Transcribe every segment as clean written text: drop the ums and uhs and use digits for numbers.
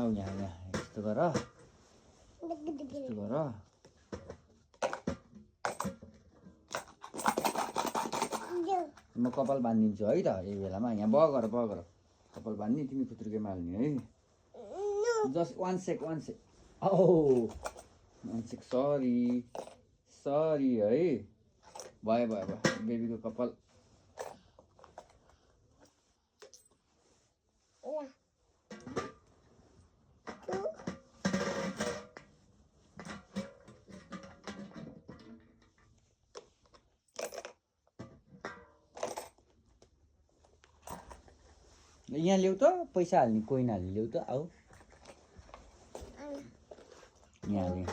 आऊ यहाँ यहाँ यस्तो गर यस्तो गर म कपाल बाँधिदिन्छु है त यही बेलामा यहाँ बगर कपाल बाँध्ने तिमी खुत्रुकेमा हाल्ने है जस्ट वान सेक औ वान सेक सरी है भयो बेबीको कपाल यहाँ ल्याउ त पैसा हाल्ने कोइन हाल्ने ल्याउ त आऊ यहाँ हाल्ने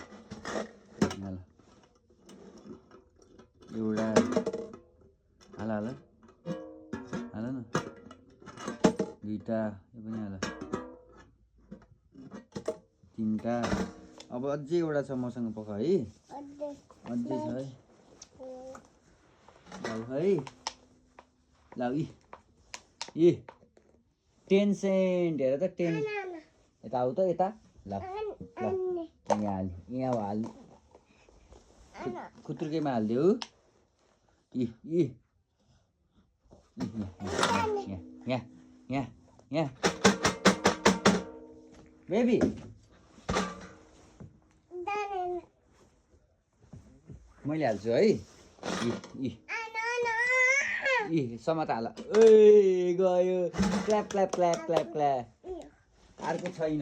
एउटा हाल न दुईटा यो पनि हाल तीनटा अब अझै एउटा छ मसँग पख है अझै छ है लाउ है लाउ यी 10 सेन्ट हेर त 10 यता आऊ त यता ल यहाँ हाल खुत्रुकेमा हालिदेऊ यहाँ बेबी मैले हाल्छु है समात हाल गयो क्ल्याप अर्को छैन